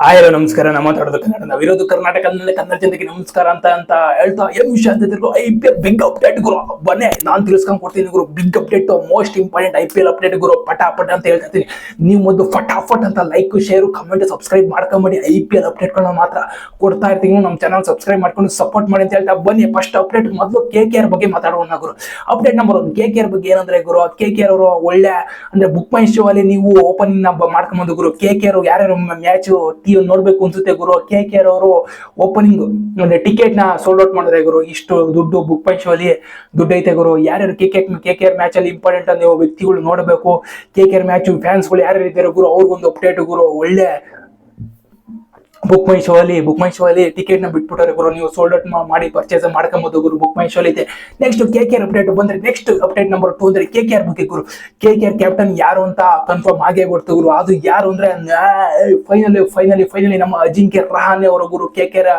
ಆಯ್ತು ನಮಸ್ಕಾರ. ನಮ್ಮ ಮಾತಾಡೋದು ಕನ್ನಡ. ನಾವಿರೋದು ಕರ್ನಾಟಕದಲ್ಲಿ ಕನ್ನಡ ಜನತೆಗೆ ನಮಸ್ಕಾರ ಅಂತ ಹೇಳ್ತಾ ಏನ್ ವಿಷಯ ಅಂತ IPL ಬಿಗ್ ಅಪ್ಡೇಟ್ ಗುರು ಬನ್ನಿ ನಾನು ತಿಳಿಸ್ಕೊಂಡ್ ಕೊಡ್ತೀನಿ ಗುರು. Big update, most important IPL update ಗುರು. ಪಟಾಪಟ್ ಅಂತ ಹೇಳ್ತೀನಿ. ನೀವು ಮೊದಲು ಫಟಾಫಟ್ ಅಂತ ಲೈಕ್, ಶೇರ್, ಕಮೆಂಟ್, ಸಬ್ಸ್ಕ್ರೈಬ್ ಮಾಡ್ಕೊಂಬಿಡಿ. IPL ಅಪ್ಡೇಟ್ಗಳನ್ನ ಮಾತ್ರ ಕೊಡ್ತಾ ಇರ್ತೀನಿ. ನಮ್ಮ ಚಾನಲ್ ಸಬ್ಸ್ಕ್ರೈಬ್ ಮಾಡ್ಕೊಂಡು ಸಪೋರ್ಟ್ ಮಾಡಿ ಅಂತ ಹೇಳ್ತಾ ಬನ್ನಿ. ಫಸ್ಟ್ ಅಪ್ಡೇಟ್ ಮೊದಲು KKR ಬಗ್ಗೆ ಮಾತಾಡೋಣ ಗುರು. ಅಪ್ಡೇಟ್ ನಂಬರ್ 1 KKR ಬಗ್ಗೆ ಏನಂದ್ರೆ ಗುರು, KKR ಅವರು ಒಳ್ಳೆ ಅಂದ್ರೆ ಬುಕ್ ಮೈ ಶೋ ಅಲ್ಲಿ ನೀವು ಓಪನಿಂಗ್ ಮಾಡ್ಕೊಂಬಂದು ಗುರು. KKR ಯಾರ್ಯಾರು ಮ್ಯಾಚ್ ನೋಡ್ಬೇಕು ಅನ್ಸುತ್ತೆ ಗುರು, KKR ಅವರು ಓಪನಿಂಗ್ ಅಂದ್ರೆ ಟಿಕೆಟ್ ನ ಸೋಲ್ಡ್ ಔಟ್ ಮಾಡಿದ್ರೆ ಗುರು. ಇಷ್ಟು ದುಡ್ಡು ಬುಕ್ ಮೈ ಶೋ ಅಲ್ಲಿ ದುಡ್ಡು ಐತೆ ಗುರು. ಯಾರ್ಯಾರು KKR ಮ್ಯಾಚ್ ಅಲ್ಲಿ ಇಂಪಾರ್ಟೆಂಟ್ ನೀವು ವ್ಯಕ್ತಿಗಳು ನೋಡಬೇಕು, KKR ಮ್ಯಾಚ್ ಫ್ಯಾನ್ಸ್ ಗಳು ಯಾರ್ಯಾರು ಇದ್ದಾರೆ ಗುರು, ಅವ್ರಿಗೊಂದು ಅಪ್ಡೇಟ್ ಗುರು. ಒಳ್ಳೆ ಬುಕ್ ಮೈ ಶೋ ಅಲ್ಲಿ ಟಿಕೆಟ್ ನ ಬಿಟ್ಬಿಟ್ಟಾರೆ ಗುರು. ನೀವು ಸೋಲ್ಡ್ ಔಟ್ ಮಾಡಿ ಪರ್ಚೇಸ್ ಮಾಡ್ಕೊಂಬೋದು ಗುರು. ಬುಕ್ ಮೈ ಶೋ ಇದೆ. ನೆಕ್ಸ್ಟ್ KKR ಅಪ್ಡೇಟ್ ಬಂದ್ರೆ, ನೆಕ್ಸ್ಟ್ ಅಪ್ಡೇಟ್ ನಂಬರ್ 2 ಅಂದ್ರೆ KKR ಬಗ್ಗೆ ಗುರು. KKR ಕ್ಯಾಪ್ಟನ್ ಯಾರು ಅಂತ ಕನ್ಫರ್ಮ್ ಆಗೇ ಗೊತ್ತು ಗುರು. ಅದು ಯಾರು ಅಂದ್ರೆ ಫೈನಲಿ ನಮ್ಮ ಅಜಿಂಕ್ಯ ರಹಾನೆ ಅವರು ಗುರು. KKR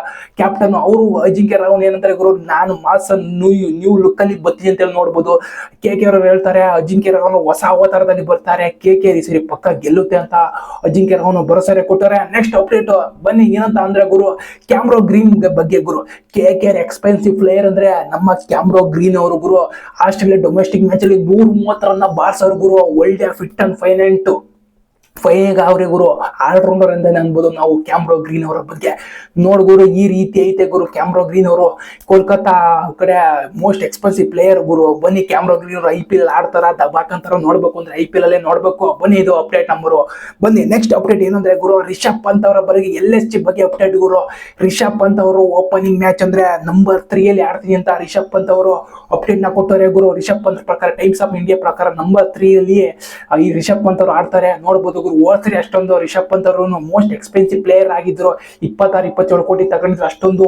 ಕ್ಯಾಪ್ಟನ್ ಅವರು ಅಜಿಂಕ್ಯ ರಹಾನೆ ಏನಂತಾರೆ ಗುರು, ನಾನು ಮಾಸ್ ನ್ಯೂ ಲುಕ್ ಅಲ್ಲಿ ಬರ್ತೀನಿ ಅಂತ ಹೇಳಿ ನೋಡ್ಬೋದು. KKR ಅವರು ಹೇಳ್ತಾರೆ ಅಜಿಂಕ್ಯ ರಹಾನೆ ಹೊಸ ಅವತಾರದಲ್ಲಿ ಬರ್ತಾರೆ, KKR ಈ ಸರಿ ಪಕ್ಕ ಗೆಲ್ಲುತ್ತೆ ಅಂತ ಅಜಿಂಕ್ಯ ರಹಾನೆ ಭರವಸೆ ಕೊಟ್ಟರೆ. ನೆಕ್ಸ್ಟ್ ಅಪ್ಡೇಟ್ ಬನ್ನಿ ಏನಂತ ಅಂದ್ರೆ ಗುರು, ಕ್ಯಾಮ್ರೋ ಗ್ರೀನ್ ಬಗ್ಗೆ ಗುರು. KKR ಎಕ್ಸ್ಪೆನ್ಸಿವ್ ಪ್ಲೇಯರ್ ಅಂದ್ರೆ ನಮ್ಮ ಕ್ಯಾಮ್ರೋ ಗ್ರೀನ್ ಅವರು ಗುರು. ಆಸ್ಟ್ರೇಲಿಯಾ ಡೊಮೆಸ್ಟಿಕ್ ಮ್ಯಾಚ್ ಅಲ್ಲಿ 130 ರನ್ ಬಾರ್ಸರ್ ಗುರು. ಒಳ್ಳೆ ಫಿಟ್ ಅಂಡ್ ಫೈನ್ ಅವ್ರೆ ಗುರು. ಆಲ್ರೌಂಡರ್ ಅಂತ ಅನ್ಬೋದು ನಾವು ಕ್ಯಾಮ್ರೋ ಗ್ರೀನ್ ಅವರ ಬಗ್ಗೆ. ನೋಡ್ಗುರು ಈ ರೀತಿ ಐತೆ ಗುರು. ಕ್ಯಾಮ್ರೋ ಗ್ರೀನ್ ಅವರು ಕೋಲ್ಕತ್ತಾ ಕಡೆ ಮೋಸ್ಟ್ ಎಕ್ಸ್ಪೆನ್ಸಿವ್ ಪ್ಲೇಯರ್ ಗುರು. ಬನ್ನಿ ಕ್ಯಾಮ್ರೋ ಗ್ರೀನ್ ಅವರು IPL ಆಡ್ತಾರ ದಬಾಕಂತಾರ ನೋಡ್ಬೇಕು ಅಂದ್ರೆ IPL ಅಲ್ಲೇ ನೋಡ್ಬೇಕು. ಬನ್ನಿ ಇದು ಅಪ್ಡೇಟ್ ನಂಬರು. ಬನ್ನಿ ನೆಕ್ಸ್ಟ್ ಅಪ್ಡೇಟ್ ಏನಂದ್ರೆ ಗುರು, ರಿಷಬ್ ಪಂತ್ ಅವರ ಬಗ್ಗೆ LSG ಬಗ್ಗೆ ಅಪ್ಡೇಟ್ ಗುರು. ರಿಷಬ್ ಪಂತ್ ಅವರು ಓಪನಿಂಗ್ ಮ್ಯಾಚ್ ಅಂದ್ರೆ ನಂಬರ್ 3 ಅಲ್ಲಿ ಆಡ್ತೀನಿ ಅಂತ ರಿಷಬ್ ಪಂತ್ ಅವರು ಅಪ್ಡೇಟ್ ನ ಕೊಟ್ಟರೆ ಗುರು. ರಿಷಬ್ ಪಂತ್ ಪ್ರಕಾರ, ಟೈಮ್ಸ್ ಆಫ್ ಇಂಡಿಯಾ ಪ್ರಕಾರ ನಂಬರ್ 3 ಅಲ್ಲಿ ಈ ರಿಷಬ್ ಪಂತ್ ಅವರು ಆಡ್ತಾರೆ ನೋಡ್ಬೋದು ಗುರು. ಹೋದ್ಸರಿ ಅಷ್ಟೊಂದು ರಿಷಬ್ ಪಂತ್ ಅವರು ಮೋಸ್ಟ್ ಎಕ್ಸ್ಪೆನ್ಸಿವ್ ಪ್ಲೇಯರ್ ಆಗಿದ್ರು. 26-27 ಕೋಟಿ ತಗೊಂಡಿದ್ರು. ಅಷ್ಟೊಂದು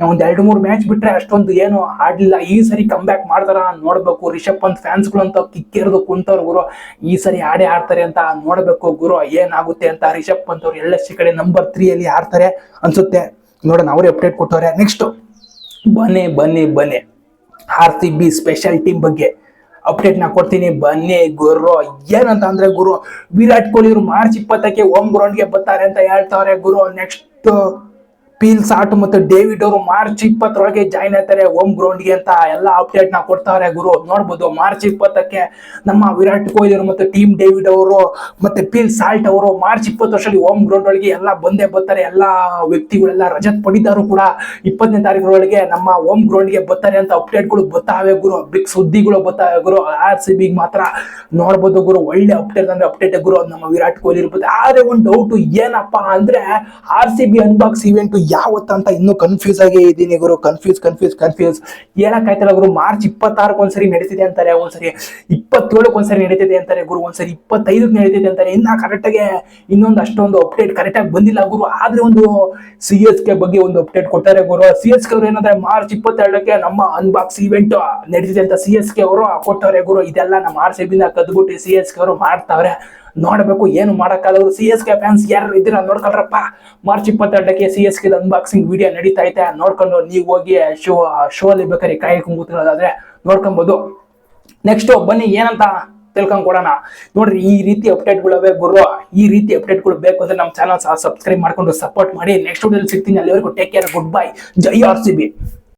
ಒಂದ್ 2-3 ಮ್ಯಾಚ್ ಬಿಟ್ರೆ ಅಷ್ಟೊಂದು ಏನು ಆಡ್ಲಿಲ್ಲ. ಈ ಸರಿ ಕಮ್ ಬ್ಯಾಕ್ ಮಾಡ್ತಾರ ನೋಡ್ಬೇಕು. ರಿಷಬ್ ಪಂತ್ ಫ್ಯಾನ್ಸ್ ಗಳು ಅಂತ ಕಿಕ್ಕಿರೋದು ಕುಂತವ್ರು ಗುರು. ಈ ಸರಿ ಆಡ್ತಾರೆ ಅಂತ ನೋಡ್ಬೇಕು ಗುರು, ಏನಾಗುತ್ತೆ ಅಂತ. ರಿಷಬ್ ಪಂತ್ ಅವರು LSG ಕಡೆ ನಂಬರ್ 3 ಅಲ್ಲಿ ಆಡ್ತಾರೆ ಅನ್ಸುತ್ತೆ, ನೋಡೋಣ. ಅವರೇ ಅಪ್ಡೇಟ್ ಕೊಟ್ಟವ್ರೆ. ನೆಕ್ಸ್ಟ್ ಬನ್ನಿ RCB ಸ್ಪೆಷಲ್ ಟೀಮ್ ಬಗ್ಗೆ ಅಪ್ಡೇಟ್ ನ ಕೊಡ್ತೀನಿ ಬನ್ನಿ ಗುರು. ಏನಂತ ಅಂದ್ರೆ ಗುರು, ವಿರಾಟ್ ಕೊಹ್ಲಿ ಅವರು ಮಾರ್ಚ್ 20ಕ್ಕೆ ಹೋಮ್ ಗ್ರೌಂಡ್ ಗೆ ಬರ್ತಾರೆ ಅಂತ ಹೇಳ್ತಾರೆ ಗುರು. ನೆಕ್ಸ್ಟ್ ಪೀಲ್ ಸಾಟ್ ಮತ್ತು ಡೇವಿಡ್ ಅವರು ಮಾರ್ಚ್ 20ರೊಳಗೆ ಜಾಯ್ನ್ ಆಗ್ತಾರೆ ಹೋಮ್ ಗ್ರೌಂಡ್ ಗೆ ಅಂತ ಎಲ್ಲ ಅಪ್ಡೇಟ್ ನ ಕೊಡ್ತಾರೆ ಗುರು. ನೋಡ್ಬೋದು ಮಾರ್ಚ್ 20ಕ್ಕೆ ನಮ್ಮ ವಿರಾಟ್ ಕೊಹ್ಲಿ ಅವರು ಮತ್ತು ಟೀಮ್ ಡೇವಿಡ್ ಅವರು ಮತ್ತೆ ಪೀಲ್ ಸಾಲ್ಟ್ ಅವರು ಮಾರ್ಚ್ 20 ವರ್ಷದಲ್ಲಿ ಹೋಮ್ ಗ್ರೌಂಡ್ ಒಳಗೆ ಎಲ್ಲ ಬಂದೇ ಬರ್ತಾರೆ. ಎಲ್ಲಾ ವ್ಯಕ್ತಿಗಳೆಲ್ಲ ರಜತ್ ಪಡಿದಾರು ಕೂಡ 20ನೇ ತಾರೀಕರೊಳಗೆ ನಮ್ಮ ಹೋಮ್ ಗ್ರೌಂಡ್ ಗೆ ಬರ್ತಾರೆ ಅಂತ ಅಪ್ಡೇಟ್ಗಳು ಬರ್ತಾವೆ ಗುರು. ಬಿಗ್ ಸುದ್ದಿಗಳು ಬರ್ತಾವೆ ಗುರು. RCB ಮಾತ್ರ ನೋಡ್ಬೋದು ಗುರು. ಒಳ್ಳೆ ಅಪ್ಡೇಟ್ ಅಂದ್ರೆ ಅಪ್ಡೇಟ್ ಗುರು ನಮ್ಮ ವಿರಾಟ್ ಕೊಹ್ಲಿ ಇರ್ಬೋದು. ಆದ್ರೆ ಒಂದು ಡೌಟ್ ಏನಪ್ಪಾ ಅಂದ್ರೆ, RCB ಅನ್ಬಾಕ್ಸ್ ಇವೆಂಟ್ ಯಾವತ್ತಂತ ಇನ್ನೂ ಕನ್ಫ್ಯೂಸ್ ಆಗಿ ಇದ್ದೀನಿ ಗುರು. ಕನ್ಫ್ಯೂಸ್ ಹೇಳಕ್ಕಾಯ್ತಲ್ಲ ಗುರು. ಮಾರ್ಚ್ 26ಕ್ಕೆ ಒಂದ್ಸರಿ ನಡೀತಿದೆ ಅಂತಾರೆ, ಒಂದ್ಸರಿ 27ಕ್ಕೆ ಒಂದ್ಸರಿ ನಡೀತಿದೆ ಅಂತಾರೆ ಗುರು, ಒಂದ್ಸರಿ 25ಕ್ಕೆ ನಡೀತಿದೆ ಅಂತಾರೆ. ಇನ್ನ ಕರೆಕ್ಟ್ ಆಗಿ ಇನ್ನೊಂದು ಅಷ್ಟೊಂದು ಅಪ್ಡೇಟ್ ಕರೆಕ್ಟ್ ಆಗಿ ಬಂದಿಲ್ಲ ಗುರು. ಆದ್ರೆ ಒಂದು CSK ಬಗ್ಗೆ ಒಂದು ಅಪ್ಡೇಟ್ ಕೊಟ್ಟಾರೆ ಗುರು. CSK ಅವರು ಏನಂದ್ರೆ ಮಾರ್ಚ್ 22ಕ್ಕೆ ನಮ್ಮ ಅನ್ಬಾಕ್ಸ್ ಇವೆಂಟ್ ನಡೀತಿದೆ ಅಂತ CSK ಅವರು ಕೊಟ್ಟವ್ರೆ ಗುರು. ಇದೆಲ್ಲ ನಮ್ಮ RCB ನ ಕದ್ಬಿಟ್ಟು CSK ಅವರು ಮಾಡ್ತಾವ್ರೆ. ನೋಡ್ಬೇಕು, ಏನು ಮಾಡಕ್ಕಾಗಲ್ಲ. CSK ಫ್ಯಾನ್ಸ್ ಯಾರು ಇದ್ದೀರಾ ನೋಡ್ಕೊಳ್ರಪ್ಪ. ಮಾರ್ಚ್ 22ಕ್ಕೆ CSK ಅನ್ಬಾಕ್ಸಿಂಗ್ ವಿಡಿಯೋ ನಡೀತಾ ಐತೆ, ನೋಡ್ಕೊಂಡು ನೀವು ಹೋಗಿ ಶೋ ಅಲ್ಲಿ ಬೇಕಾದ್ರೆ ಕಾಯ್ಕೊಂಡು ಕೂತಿರೋದಾದ್ರೆ ನೋಡ್ಕೊಬಹುದು. ನೆಕ್ಸ್ಟ್ ಬನ್ನಿ ಏನಂತ ತಿಳ್ಕೊಂಡ್ ಕೊಡೋಣ. ನೋಡ್ರಿ ಈ ರೀತಿ ಅಪ್ಡೇಟ್ಗಳು ಗುರು. ಈ ರೀತಿ ಅಪ್ಡೇಟ್ಗಳು ಬೇಕು ಅಂದ್ರೆ ನಮ್ಮ ಚಾನಲ್ ಸಬ್ಸ್ಕ್ರೈಬ್ ಮಾಡ್ಕೊಂಡು ಸಪೋರ್ಟ್ ಮಾಡಿ. ನೆಕ್ಸ್ಟ್ ವಿಡಿಯೋದಲ್ಲಿ ಸಿಗ್ತೀನಿ. ಅಲ್ಲಿವರೆಗೂ ಟೇಕ್ ಕೇರ್, ಗುಡ್ ಬೈ, ಜೈ RCB.